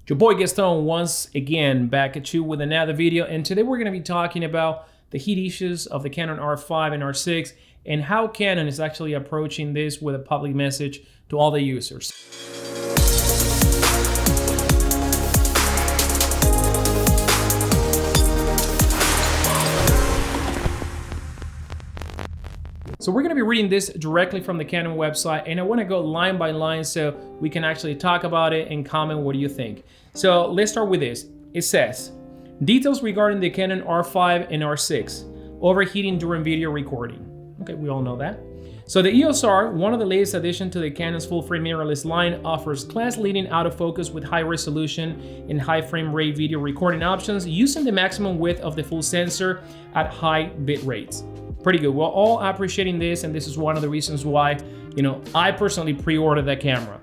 Your boy Gaston once again back at you with another video, and today we're going to be talking about the heat issues of the Canon R5 and R6 and how Canon is actually approaching this with a public message to all the users. So we're going to be reading this directly from the Canon website, and I want to go line by line so we can actually talk about it and comment what do you think. So let's start with this. It says, details regarding the Canon R5 and R6, overheating during video recording. Okay, we all know that. So the EOS R, one of the latest additions to the Canon's full-frame mirrorless line, offers class-leading autofocus with high resolution and high frame rate video recording options using the maximum width of the full sensor at high bit rates. Pretty good. We're all appreciating this, and this is one of the reasons why, I personally pre-ordered that camera.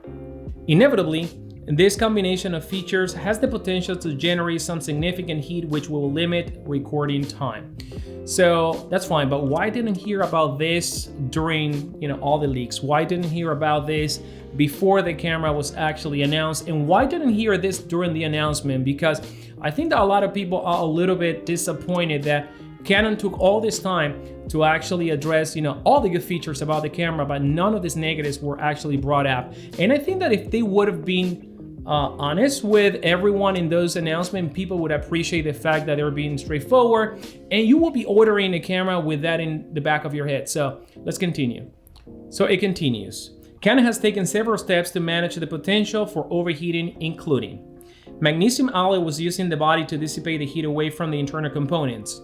Inevitably, this combination of features has the potential to generate some significant heat, which will limit recording time. So that's fine, but why didn't hear about this during, all the leaks? Why didn't hear about this before the camera was actually announced? And why didn't hear this during the announcement? Because I think that a lot of people are a little bit disappointed that Canon took all this time to actually address, all the good features about the camera, but none of these negatives were actually brought up. And I think that if they would have been honest with everyone in those announcements, people would appreciate the fact that they were being straightforward, and you will be ordering a camera with that in the back of your head. So let's continue. So it continues. Canon has taken several steps to manage the potential for overheating, including magnesium alloy was used in the body to dissipate the heat away from the internal components.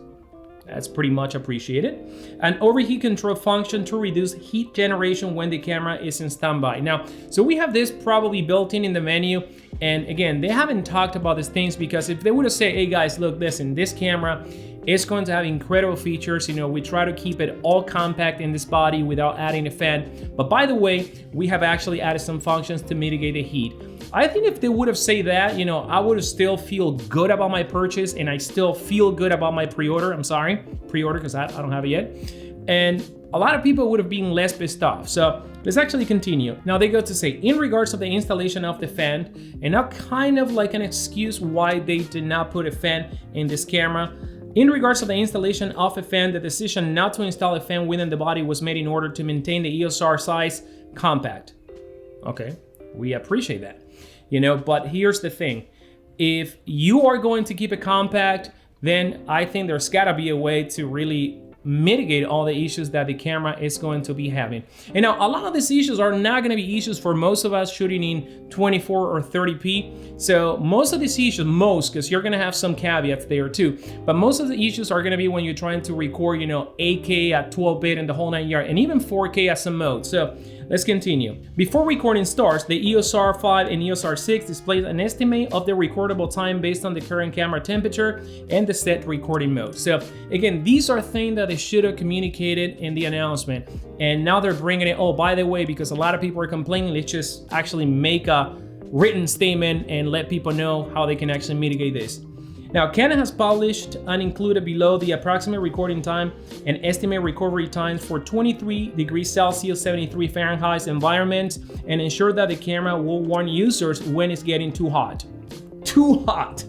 That's pretty much appreciated. An overheat control function to reduce heat generation when the camera is in standby. Now, so we have this probably built in the menu. And again, they haven't talked about these things because if they would have said, hey guys, look, listen, this camera is going to have incredible features. We try to keep it all compact in this body without adding a fan. But by the way, we have actually added some functions to mitigate the heat. I think if they would have said that, I would have still feel good about my purchase, and I still feel good about my pre-order. I'm sorry, pre-order, because I don't have it yet. And a lot of people would have been less pissed off. So let's actually continue. Now they go to say, in regards to the installation of the fan, and now kind of like an excuse why they did not put a fan in this camera. In regards to the installation of a fan, the decision not to install a fan within the body was made in order to maintain the EOS R size compact. Okay, we appreciate that. But here's the thing. If you are going to keep it compact, then I think there's gotta be a way to really mitigate all the issues that the camera is going to be having. And now a lot of these issues are not going to be issues for most of us shooting in 24 or 30p. So most of these issues, because you're going to have some caveats there too, but most of the issues are going to be when you're trying to record, 8K at 12-bit and the whole 9 yards, and even 4K at some mode. So let's continue. Before recording starts, the EOS R5 and EOS R6 displays an estimate of the recordable time based on the current camera temperature and the set recording mode. So again, these are things that they should have communicated in the announcement. And now they're bringing it, oh, by the way, because a lot of people are complaining, let's just actually make a written statement and let people know how they can actually mitigate this. Now, Canon has published and included below the approximate recording time and estimate recovery times for 23 degrees Celsius, 73 Fahrenheit environments, and ensure that the camera will warn users when it's getting too hot. Too hot!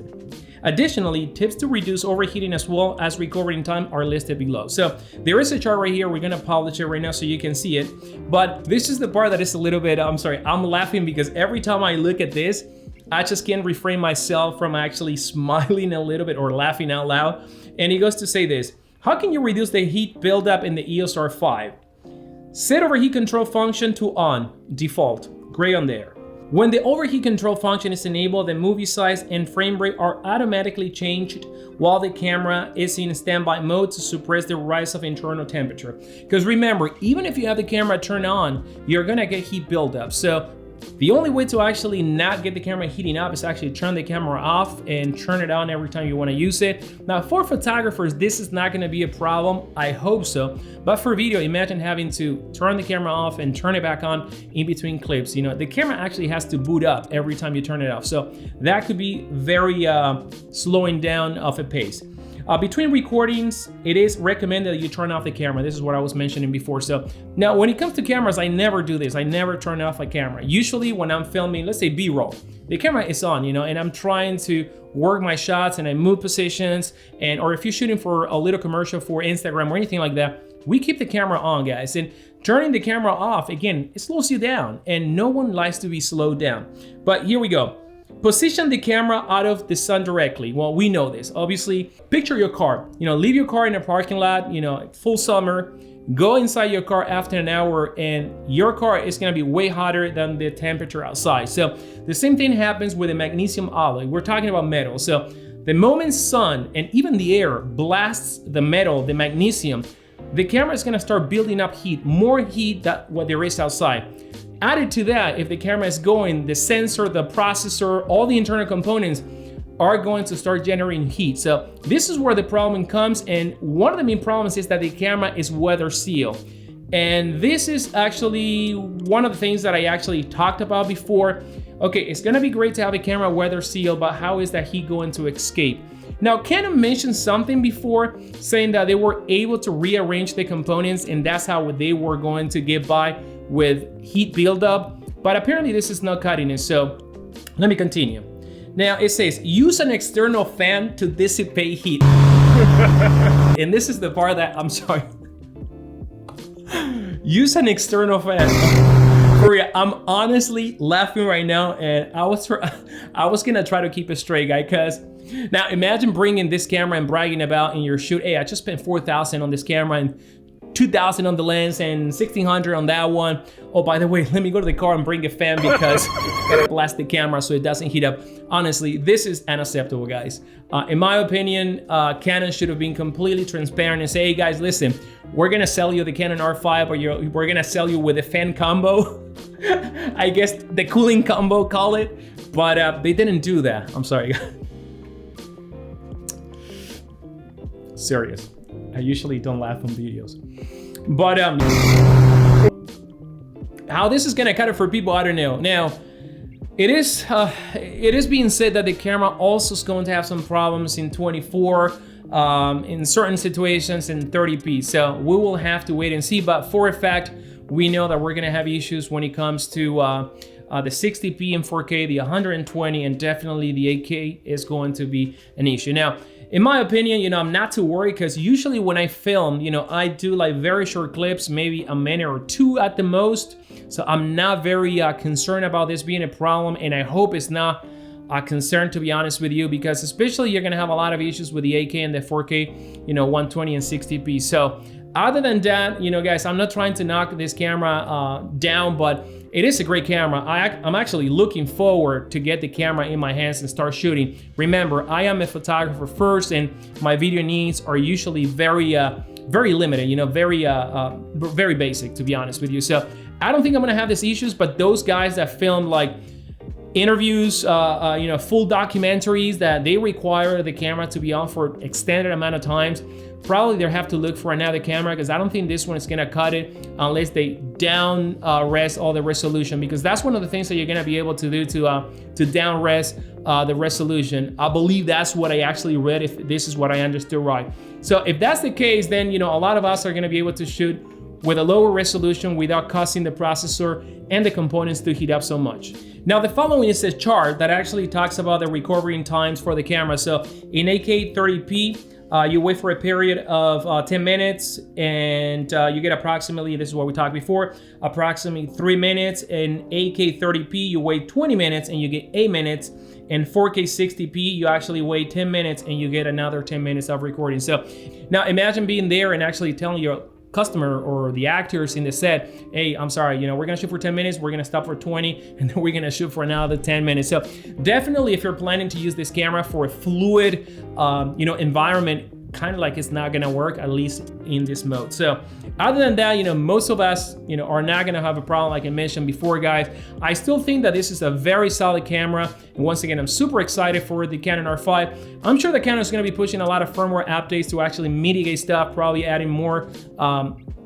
Additionally, tips to reduce overheating as well as recovering time are listed below. So there is a chart right here. We're gonna publish it right now so you can see it. But this is the part that is a little bit, I'm laughing because every time I look at this, I just can't refrain myself from actually smiling a little bit or laughing out loud. And he goes to say this: how can you reduce the heat buildup in the EOS R5? Set overheat control function to on, default, gray on there. When the overheat control function is enabled, the movie size and frame rate are automatically changed while the camera is in standby mode to suppress the rise of internal temperature. Because remember, even if you have the camera turned on, you're gonna get heat buildup. So the only way to actually not get the camera heating up is actually turn the camera off and turn it on every time you want to use it. Now, for photographers, this is not going to be a problem. I hope so. But for video, imagine having to turn the camera off and turn it back on in between clips. The camera actually has to boot up every time you turn it off. So that could be very slowing down of a pace. Between recordings, it is recommended that you turn off the camera. This is what I was mentioning before. So now when it comes to cameras, I never do this. I never turn off a camera. Usually when I'm filming, let's say B-roll, the camera is on, you know, and I'm trying to work my shots and I move positions, or if you're shooting for a little commercial for Instagram or anything like that, we keep the camera on, guys. And turning the camera off, again, it slows you down, and no one likes to be slowed down. But here we go. Position the camera out of the sun directly. Well, we know this. Obviously, picture your car. You know, leave your car in a parking lot, you know, full summer. Go inside your car after an hour, and your car is gonna be way hotter than the temperature outside. So the same thing happens with a magnesium alloy. We're talking about metal. So the moment sun and even the air blasts the metal, the magnesium, the camera is gonna start building up heat, more heat than what there is outside. Added to that, if the camera is going, the sensor, the processor, all the internal components are going to start generating heat. So this is where the problem comes, and one of the main problems is that the camera is weather sealed. And this is actually one of the things that I actually talked about before. Okay, it's gonna be great to have a camera weather sealed, but how is that heat going to escape? Now, Canon mentioned something before, saying that they were able to rearrange the components, and that's how they were going to get by with heat buildup, but apparently this is not cutting it. So let me continue. Now it says, use an external fan to dissipate heat. And this is the part that, I'm sorry. Use an external fan. I'm honestly laughing right now, and I was gonna try to keep it straight, guy, because now imagine bringing this camera and bragging about in your shoot, hey, I just spent $4,000 on this camera and $2,000 on the lens and $1,600 on that one. Oh, by the way, let me go to the car and bring a fan because I gotta blast the camera so it doesn't heat up. Honestly, this is unacceptable, guys. In my opinion, Canon should have been completely transparent and say, hey guys, listen, we're gonna sell you the Canon R5, or we're gonna sell you with a fan combo. I guess the cooling combo, call it. But they didn't do that. I'm sorry. Serious. I usually don't laugh on videos. But how this is gonna cut it for people, I don't know. Now, it is being said that the camera also is going to have some problems in 24, in certain situations in 30p. So we will have to wait and see. But for a fact, we know that we're gonna have issues when it comes to the 60p and 4K, the 120, and definitely the 8K is going to be an issue. Now, in my opinion, you know, I'm not too worried, because usually when I film, you know, I do like very short clips, maybe a minute or two at the most. So I'm not very concerned about this being a problem, and I hope it's not a concern, to be honest with you, because especially you're gonna have a lot of issues with the 8K and the 4K, you know, 120 and 60p. So other than that, you know, guys, I'm not trying to knock this camera down, but it is a great camera. I'm actually looking forward to get the camera in my hands and start shooting. Remember, I am a photographer first, and my video needs are usually very limited, you know, very basic, to be honest with you. So I don't think I'm gonna have these issues, but those guys that film like interviews, you know, full documentaries that they require the camera to be on for extended amount of times, probably they'll have to look for another camera, because I don't think this one is gonna cut it unless they down res all the resolution, because that's one of the things that you're gonna be able to do to down res the resolution. I believe that's what I actually read, if this is what I understood right. So if that's the case, then, you know, a lot of us are gonna be able to shoot with a lower resolution without causing the processor and the components to heat up so much. Now, the following is a chart that actually talks about the recovering times for the camera. So in 8K 30p, you wait for a period of 10 minutes, and you get approximately, this is what we talked before, approximately 3 minutes. In 8K 30p, you wait 20 minutes and you get 8 minutes. In 4K 60p, you actually wait 10 minutes and you get another 10 minutes of recording. So now imagine being there and actually telling your customer or the actors in the set, hey, I'm sorry, you know, we're gonna shoot for 10 minutes, we're gonna stop for 20, and then we're gonna shoot for another 10 minutes. So definitely, if you're planning to use this camera for a fluid, you know, environment, kind of like it's not gonna work, at least in this mode. So other than that, you know, most of us, you know, are not gonna have a problem, like I mentioned before, guys. I still think that this is a very solid camera. And once again, I'm super excited for the Canon R5. I'm sure the Canon is gonna be pushing a lot of firmware updates to actually mitigate stuff, probably adding more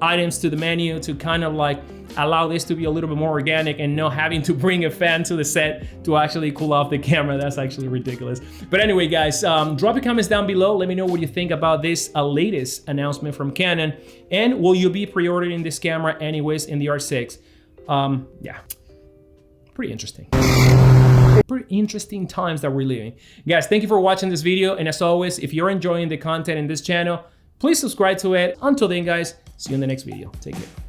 items to the menu to kind of like allow this to be a little bit more organic and not having to bring a fan to the set to actually cool off the camera. That's actually ridiculous. But anyway, guys, drop your comments down below. Let me know what you think about this latest announcement from Canon. And will you be pre-ordering this camera anyways in the R6? Yeah, pretty interesting. Pretty interesting times that we're living. Guys, thank you for watching this video. And as always, if you're enjoying the content in this channel, please subscribe to it. Until then, guys, see you in the next video. Take care.